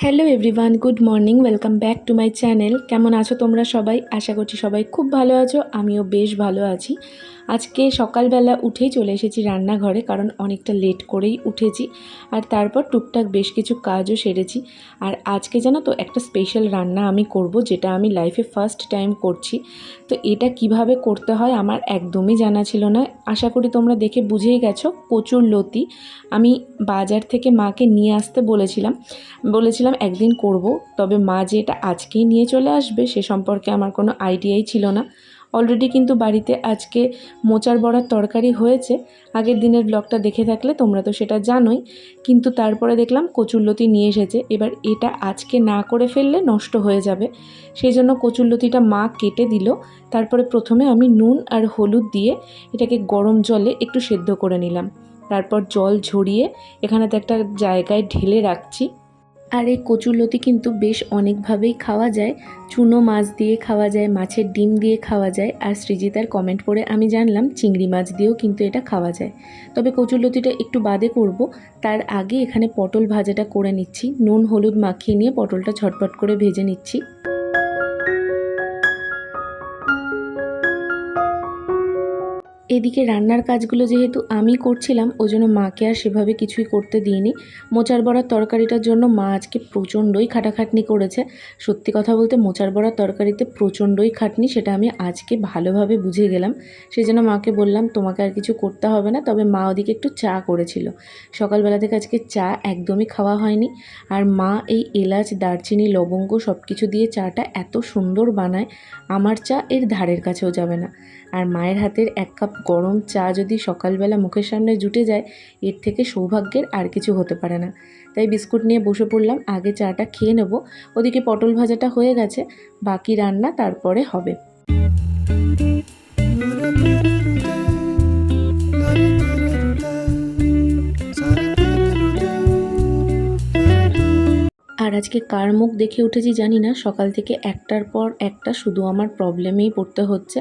Hello everyone, good morning. Welcome back to my channel. কেমন আছো তোমরা সবাই? আশা করছি সবাই খুব ভালো আছো। আমিও বেশ ভালো আছি। আজকে সকালবেলা উঠেই চলে এসেছি রান্নাঘরে, কারণ অনেকটা লেট করেই উঠেছি। আর তারপর টুকটাক বেশ কিছু কাজও সেরেছি। আর আজকে জানো তো একটা স্পেশাল রান্না আমি করব, যেটা আমি লাইফে ফার্স্ট টাইম করছি। তো এটা কিভাবে করতে হয় আমার একদমই জানা ছিল না। আশা করি তোমরা দেখে বুঝেই গেছো। কচুর লতি আমি বাজার থেকে মাকে নিয়ে আসতে বলেছিলাম একদিন করব, তবে মা যে এটা আজকেই নিয়ে চলে আসবে সে সম্পর্কে আমার কোনো আইডিয়াই ছিল না। অলরেডি কিন্তু বাড়িতে আজকে মোচার বড়ার তরকারি হয়েছে। আগের দিনের ব্লগটা দেখে থাকলে তোমরা তো সেটা জানোই। কিন্তু তারপরে দেখলাম কচুরলতি নিয়ে এসেছে। এবার এটা আজকে না করে ফেললে নষ্ট হয়ে যাবে, সেই জন্য কচুরলতিটা মা কেটে দিল। তারপরে প্রথমে আমি নুন আর হলুদ দিয়ে এটাকে গরম জলে একটু সেদ্ধ করে নিলাম। তারপর জল ঝরিয়ে এখানেতে একটা জায়গায় ঢেলে রাখছি। আর এই কচুরলতি কিন্তু বেশ অনেকভাবেই খাওয়া যায়। চুনো মাছ দিয়ে খাওয়া যায়, মাছের ডিম দিয়ে খাওয়া যায়, আর সৃজিতার কমেন্ট পড়ে আমি জানলাম চিংড়ি মাছ দিয়েও কিন্তু এটা খাওয়া যায়। তবে কচুরলতিটা একটু বাদে করব। তার আগে এখানে পটল ভাজাটা করে নিচ্ছি। নুন হলুদ মাখিয়ে নিয়ে পটলটা ঝটপট করে ভেজে নিচ্ছি। এদিকে রান্নার কাজগুলো যেহেতু আমি করছিলাম, ওই জন্য মাকে আর সেভাবে কিছুই করতে দিইনি। মোচার বড়ার তরকারিটার জন্য মা আজকে প্রচণ্ডই খাটাখাটনি করেছে। সত্যি কথা বলতে মোচার বড়ার তরকারিতে প্রচণ্ডই খাটনি, সেটা আমি আজকে ভালোভাবে বুঝে গেলাম। সেই জন্য মাকে বললাম তোমাকে আর কিছু করতে হবে না। তবে মা ওদিকে একটু চা করেছিল। সকালবেলা থেকে আজকে চা একদমই খাওয়া হয়নি। আর মা এই এলাচ দারচিনি লবঙ্গ সব কিছু দিয়ে চাটা এত সুন্দর বানায়, আমার চা এর ধারের কাছেও যাবে না। আর মায়ের হাতের এক কাপ গরম চা যদি সকালবেলা মুখের সামনে জুটে যায়, এর থেকে সৌভাগ্যের আর কিছু হতে পারে না। তাই বিস্কুট নিয়ে বসে পড়লাম, আগে চাটা খেয়ে নেব। ওদিকে পটল ভাজাটা হয়ে গেছে, বাকি রান্না তারপরে হবে। আর আজকে কার মুখ দেখে উঠেছি জানি না, সকাল থেকে একটার পর একটা শুধু আমার প্রবলেমেই পড়তে হচ্ছে।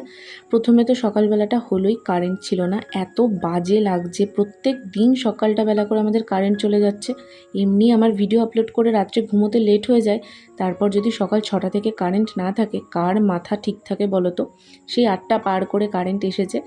প্রথমে তো সকালবেলাটা হলোই, কারেন্ট ছিল না। এত বাজে লাগছে, প্রত্যেক দিন সকালটা বেলা করে আমাদের কারেন্ট চলে যাচ্ছে। এমনি আমার ভিডিও আপলোড করে রাত্রে ঘুমোতে লেট হয়ে যায়, তারপর যদি সকাল 6টা থেকে কারেন্ট না থাকে, কার মাথা ঠিক থাকে বলো তো? সেই 8টা পার করে কারেন্ট এসেছে,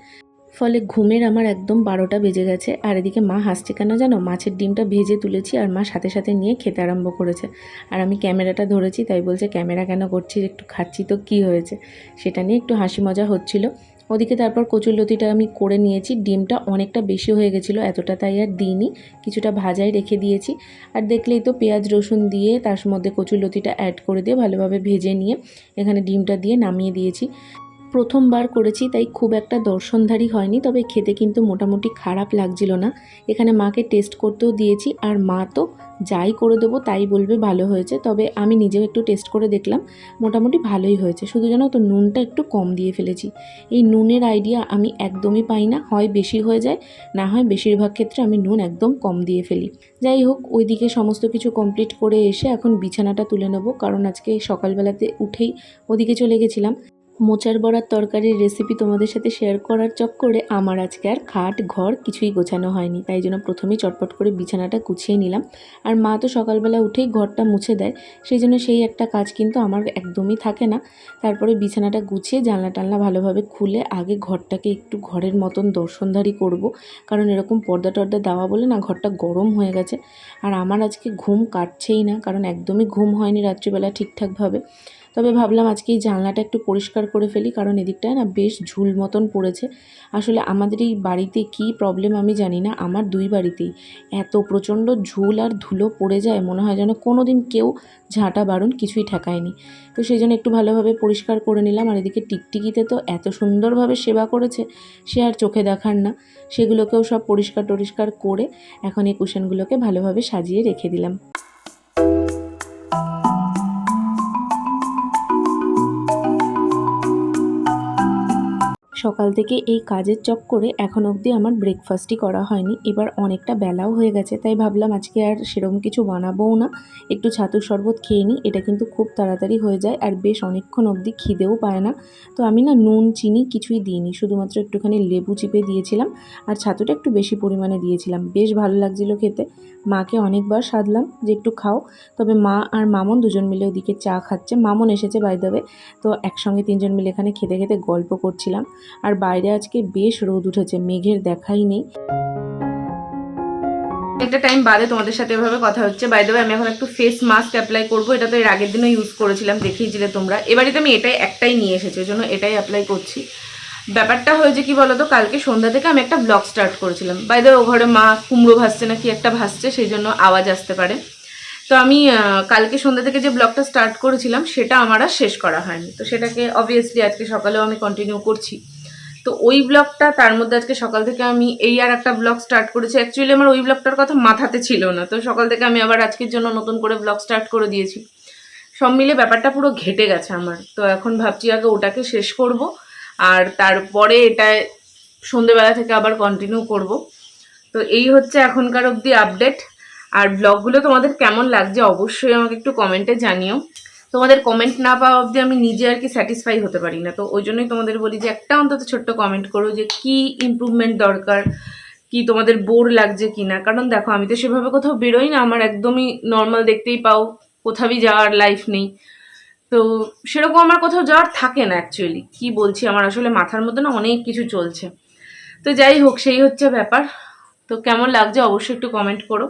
ফলে ঘুমের আমার একদম 12টা বেজে গেছে। আর এদিকে মা হাসছে কেন জানো? মাছের ডিমটা ভেজে তুলেছি আর মা সাথে সাথে নিয়ে খেতে আরম্ভ করেছে। আর আমি ক্যামেরাটা ধরেছি, তাই বলছে ক্যামেরা কেন করছিস, একটু খাচ্ছি তো কী হয়েছে। সেটা নিয়ে একটু হাসি মজা হচ্ছিল। ওদিকে তারপর কচুরলতিটা আমি করে নিয়েছি। ডিমটা অনেকটা বেশি হয়ে গেছিলো, এতটা তাই আর দিইনি, কিছুটা ভাজাই রেখে দিয়েছি। আর দেখলেই তো পেঁয়াজ রসুন দিয়ে তার মধ্যে কচুরলতিটা অ্যাড করে দিয়ে ভালোভাবে ভেজে নিয়ে এখানে ডিমটা দিয়ে নামিয়ে দিয়েছি। প্রথমবার করেছি তাই খুব একটা দর্শনধারী হয়নি, তবে খেতে কিন্তু মোটামুটি খারাপ লাগছিল না। এখানে মাকে টেস্ট করতেও দিয়েছি, আর মা তো যাই করে দেবো তাই বলবে ভালো হয়েছে। তবে আমি নিজেও একটু টেস্ট করে দেখলাম, মোটামুটি ভালোই হয়েছে। শুধু জানো তো নুনটা একটু কম দিয়ে ফেলেছি। এই নুনের আইডিয়া আমি একদমই পাই না, হয় বেশি হয়ে যায়, না হয় বেশিরভাগ ক্ষেত্রে আমি নুন একদম কম দিয়ে ফেলি। যাই হোক, ওইদিকে সমস্ত কিছু কমপ্লিট করে এসে এখন বিছানাটা তুলে নেব, কারণ আজকে সকালবেলাতে উঠেই ওদিকে চলে গেছিলাম। মোচার বড়ার তরকারির রেসিপি তোমাদের সাথে শেয়ার করার চক্করে আমার আজকে আর খাট ঘর কিছুই গোছানো হয়নি, তাই জন্য প্রথমেই চটপট করে বিছানাটা গুছিয়ে নিলাম। আর মা তো সকালবেলা উঠেই ঘরটা মুছে দেয়, সেই জন্য সেই একটা কাজ কিন্তু আমার একদমই থাকে না। তারপরে বিছানাটা গুছিয়ে জানলা টানলা ভালোভাবে খুলে আগে ঘরটাকে একটু ঘরের মতন দর্শনধারী করব, কারণ এরকম পর্দা টর্দা দেওয়া বলে না ঘরটা গরম হয়ে গেছে। আর আমার আজকে ঘুম কাটছেই না, কারণ একদমই ঘুম হয়নি রাত্রিবেলা ঠিকঠাকভাবে। তবে ভাবলাম আজকে এই জানলাটা একটু পরিষ্কার করে ফেলি, কারণ এদিকটায় না বেশ ঝুল মতন পড়েছে। আসলে আমাদের এই বাড়িতে কী প্রবলেম আমি জানি না, আমার দুই বাড়িতেই এত প্রচণ্ড ঝুল আর ধুলো পড়ে যায়, মনে হয় যেন কোনো দিন কেউ ঝাঁটা বারণ কিছুই ঠেকায়নি। তো সেই জন্য একটু ভালোভাবে পরিষ্কার করে নিলাম। আর এদিকে টিকটিকিতে তো এত সুন্দরভাবে সেবা করেছে, সে আর চোখে দেখার না। সেগুলোকেও সব পরিষ্কার টরিষ্কার করে এখন এই কুশনগুলোকে ভালোভাবে সাজিয়ে রেখে দিলাম। সকাল থেকে এই কাজের চক্করে এখন অবধি আমার ব্রেকফাস্টই করা হয়নি। এবার অনেকটা বেলাও হয়ে গেছে, তাই ভাবলাম আজকে আর সেরকম কিছু বানাবোও না, একটু ছাতুর শরবত খেয়ে নিই। এটা কিন্তু খুব তাড়াতাড়ি হয়ে যায় আর বেশ অনেকক্ষণ অবধি খিদেও পায় না। তো আমি না নুন চিনি কিছুই দিইনি, শুধুমাত্র একটুখানি লেবু চিপে দিয়েছিলাম আর ছাতুটা একটু বেশি পরিমাণে দিয়েছিলাম। বেশ ভালো লাগছিলো খেতে। মাকে অনেকবার সাধলাম যে একটু খাও, তবে মা আর মামন দুজন মিলে ওদিকে চা খাচ্ছে। মামন এসেছে বাই দ্য ওয়ে। তো একসঙ্গে তিনজন মিলে এখানে খেতে খেতে গল্প করছিলাম। আর বাইরে আজকে বেশ রোদ উঠেছে, মেঘের দেখাই নেই। একটা টাইম বাদে তোমাদের সাথে এভাবে কথা হচ্ছে। বাই দ্য ওয়ে আমি এখন একটু ফেস মাস্ক অ্যাপ্লাই করবো। এটা তো এর আগের দিনও ইউজ করেছিলাম, দেখিয়েছিলে তোমরা। এবারে তো আমি একটাই নিয়ে এসেছি, ওই জন্য এটাই অ্যাপ্লাই করছি। ব্যাপারটা হয়েছে কি বলতো, কালকে সন্ধ্যা থেকে আমি একটা ব্লগ স্টার্ট করেছিলাম। বাই দ্য ওয়ে ও ঘরে মা কুমড়ো ভাজছে না কি একটা ভাজছে, সেই জন্য আওয়াজ আসতে পারে। তো আমি কালকে সন্ধ্যা থেকে যে ব্লগটা স্টার্ট করেছিলাম সেটা আমার আর শেষ করা হয়নি। তো সেটাকে অবভিয়াসলি আজকে সকালেও আমি কন্টিনিউ করছি। তো ওই ব্লগটা, তার মধ্যে আজকে সকাল থেকে আমি এই আর একটা ব্লগ স্টার্ট করেছি। অ্যাকচুয়ালি আমার ওই ব্লগটার কথা মাথাতে ছিল না, তো সকাল থেকে আমি আবার আজকের জন্য নতুন করে ব্লগ স্টার্ট করে দিয়েছি। সব মিলে ব্যাপারটা পুরো ঘেটে গেছে আমার। তো এখন ভাবছি আগে ওটাকে শেষ করব, আর তারপরে এটায় সন্ধেবেলা থেকে আবার কন্টিনিউ করব। তো এই হচ্ছে এখনকার অবধি আপডেট। আর ব্লগগুলো তোমাদের কেমন লাগছে অবশ্যই আমাকে একটু কমেন্টে জানিও। তোমাদের কমেন্ট না পাওয়া অবধি আমি নিজে আর কি স্যাটিসফাই হতে পারি না। তো ওই জন্যই তোমাদের বলি যে একটা অন্তত ছোট্ট কমেন্ট করো যে কি ইমপ্রুভমেন্ট দরকার, কি তোমাদের বোর লাগছে কি না। কারণ দেখো আমি তো সেভাবে কোথাও বেরোই না, আমার একদমই নর্মাল দেখতেই পাও, কোথাওই যাওয়ার লাইফ নেই। তো সেরকম আমার কোথাও যাওয়ার থাকে না অ্যাকচুয়ালি। কি বলছি, আমার আসলে মাথার মধ্যে না অনেক কিছু চলছে। তো যাই হোক, সেই হচ্ছে ব্যাপার। তো কেমন লাগছে অবশ্যই একটু কমেন্ট করো।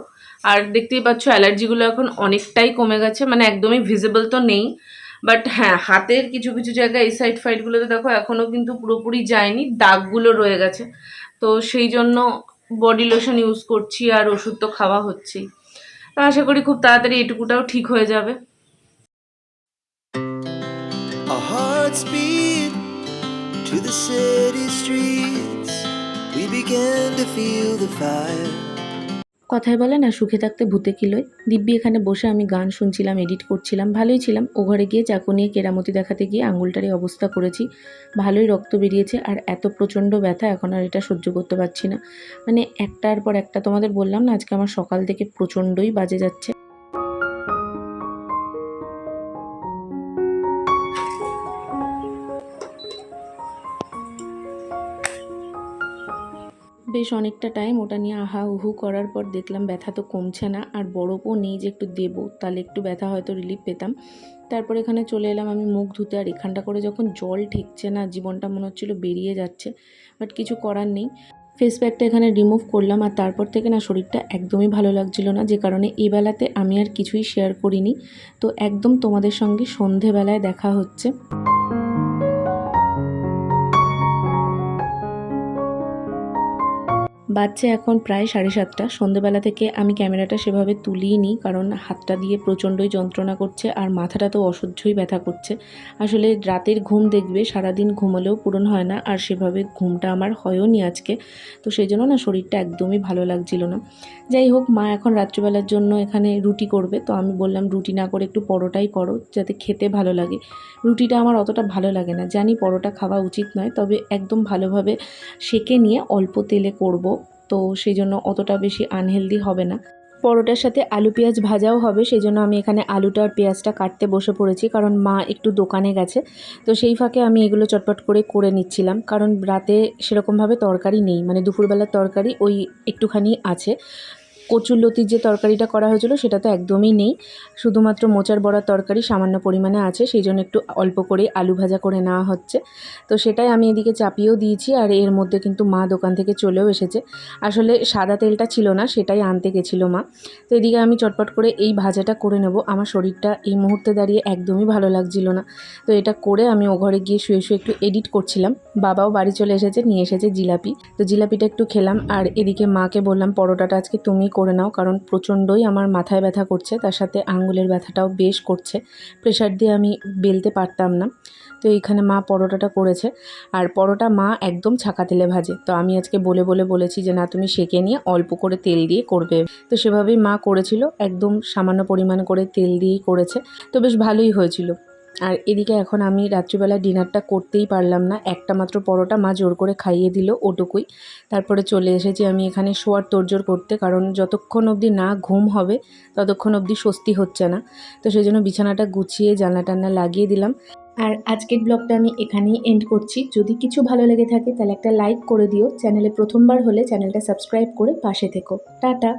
আর দেখতেই পাচ্ছ অ্যালার্জিগুলো এখন অনেকটাই কমে গেছে, মানে একদমই ভিজিবল তো নেই, বাট হ্যাঁ হাতের কিছু কিছু জায়গায় এই সাইড ফাইডগুলোতে দেখো এখনও কিন্তু পুরোপুরি যায়নি, দাগগুলো রয়ে গেছে। তো সেই জন্য বডি লোশন ইউজ করছি আর ওষুধ তো খাওয়া হচ্ছেই। তো আশা করি খুব তাড়াতাড়ি এটুকুটাও ঠিক হয়ে যাবে। Our hearts beat to the city streets. We began to feel the fire. কথায় বলে না, সুখে থাকতে ভূতে কিলোয়। দিব্যি এখানে বসে আমি গান শুনছিলাম, এডিট করছিলাম, ভালোই ছিলাম। ও ঘরে গিয়ে চাকু নিয়ে কেরামতি দেখাতে গিয়ে আঙুলটারই অবস্থা করেছি। ভালোই রক্ত বেরিয়েছে আর এত প্রচণ্ড ব্যথা, এখন আর এটা সহ্য করতে পারছি না। মানে একটার পর একটা, তোমাদের বললাম না আজকে আমার সকাল থেকে প্রচণ্ডই বাজে যাচ্ছে। বেশ অনেকটা টাইম ওটা নিয়ে আহা উহু করার পর দেখলাম ব্যথা তো কমছে না, আর বরফও নেই যে একটু দেবো, তাহলে একটু ব্যথা হয়তো রিলিফ পেতাম। তারপর এখানে চলে এলাম আমি মুখ ধুতে। আর এখানটা করে যখন জল ঠেকছে না, জীবনটা মনে হচ্ছিলো বেরিয়ে যাচ্ছে, বাট কিছু করার নেই। ফেস প্যাকটা এখানে রিমুভ করলাম, আর তারপর থেকে না শরীরটা একদমই ভালো লাগছিল না, যে কারণে এই বেলাতে আমি আর কিছুই শেয়ার করিনি। তো একদম তোমাদের সঙ্গে সন্ধেবেলায় দেখা হচ্ছে। বাজছে এখন প্রায় 7:30। সন্ধেবেলা থেকে আমি ক্যামেরাটা সেভাবে তুলিই নি, কারণ হাতটা দিয়ে প্রচণ্ডই যন্ত্রণা করছে আর মাথাটা তো অসহ্যই ব্যথা করছে। আসলে রাতের ঘুম দেখবে সারাদিন ঘুমোলেও পূরণ হয় না, আর সেভাবে ঘুমটা আমার হয়ও নি আজকে। তো সেই জন্য না শরীরটা একদমই ভালো লাগছিল না। যাই হোক, মা এখন রাত্রিবেলার জন্য এখানে রুটি করবে। তো আমি বললাম রুটি না করে একটু পরোটাই করো, যাতে খেতে ভালো লাগে। রুটিটা আমার অতটা ভালো লাগে না, জানি পরোটা খাওয়া উচিত নয়, তবে একদম ভালোভাবে সেঁকে নিয়ে অল্প তেলে করব। তো সেই জন্য অতটা বেশি আনহেলদি হবে না। পরোটার সাথে আলু পেঁয়াজ ভাজাও হবে, সেই জন্য আমি এখানে আলুটা আর পেঁয়াজটা কাটতে বসে পড়েছি, কারণ মা একটু দোকানে গেছে। তো সেই ফাঁকে আমি এগুলো চটপট করে নিচ্ছিলাম, কারণ রাতে সেরকমভাবে তরকারি নেই, মানে দুপুরবেলার তরকারি ওই একটুখানি আছে। কচুরলতির যে তরকারিটা করা হয়েছিল সেটা তো একদমই নেই, শুধুমাত্র মোচার বড়ার তরকারি সামান্য পরিমাণে আছে, সেই জন্য একটু অল্প করে আলু ভাজা করে নেওয়া হচ্ছে। তো সেটাই আমি এদিকে চাপিয়েও দিয়েছি, আর এর মধ্যে কিন্তু মা দোকান থেকে চলেও এসেছে। আসলে সাদা তেলটা ছিল না, সেটাই আনতে গেছিলো মা। তো এদিকে আমি চটপট করে এই ভাজাটা করে নেব। আমার শরীরটা এই মুহূর্তে দাঁড়িয়ে একদমই ভালো লাগছিল না। তো এটা করে আমি ও ঘরে গিয়ে শুয়ে শুয়ে একটু এডিট করছিলাম। বাবাও বাড়ি চলে এসেছে, নিয়ে এসেছে জিলাপি। তো জিলাপিটা একটু খেলাম, আর এদিকে মাকে বললাম পরোটাটা আজকে তুমি করে নাও, কারণ প্রচণ্ডই আমার মাথায় ব্যথা করছে, তার সাথে আঙ্গুলের ব্যথাটাও বেশ করছে। প্রেশার দিয়ে আমি বেলতে পারতাম না। তো এইখানে মা পরোটাটা করেছে, আর পরোটা মা একদম ছাকা তেলে ভাজে। তো আমি আজকে বলেছি যে না, তুমি সেঁকে নিয়ে অল্প করে তেল দিয়ে করবে। তো সেভাবেই মা করেছিল, একদম সামান্য পরিমাণ করে তেল দিয়েই করেছে। তো বেশ ভালোই হয়েছিল। আর এদিকে এখন আমি রাত্রিবেলা ডিনারটা করতেই পারলাম না, একটা মাত্র পরোটা মা জোর করে খাইয়ে দিল, ওটুকুই। তারপরে চলে এসেছি আমি এখানে শোয়ার তোড়জোড় করতে, কারণ যতক্ষণ অবধি না ঘুম হবে ততক্ষণ অবধি স্বস্তি হচ্ছে না। তো সেই জন্য বিছানাটা গুছিয়ে জানলা টান্না লাগিয়ে দিলাম। আর আজকের ব্লগটা আমি এখানেই এন্ড করছি। যদি কিছু ভালো লেগে থাকে তাহলে একটা লাইক করে দিও, চ্যানেলে প্রথমবার হলে চ্যানেলটা সাবস্ক্রাইব করে পাশে থেকো। টাটা।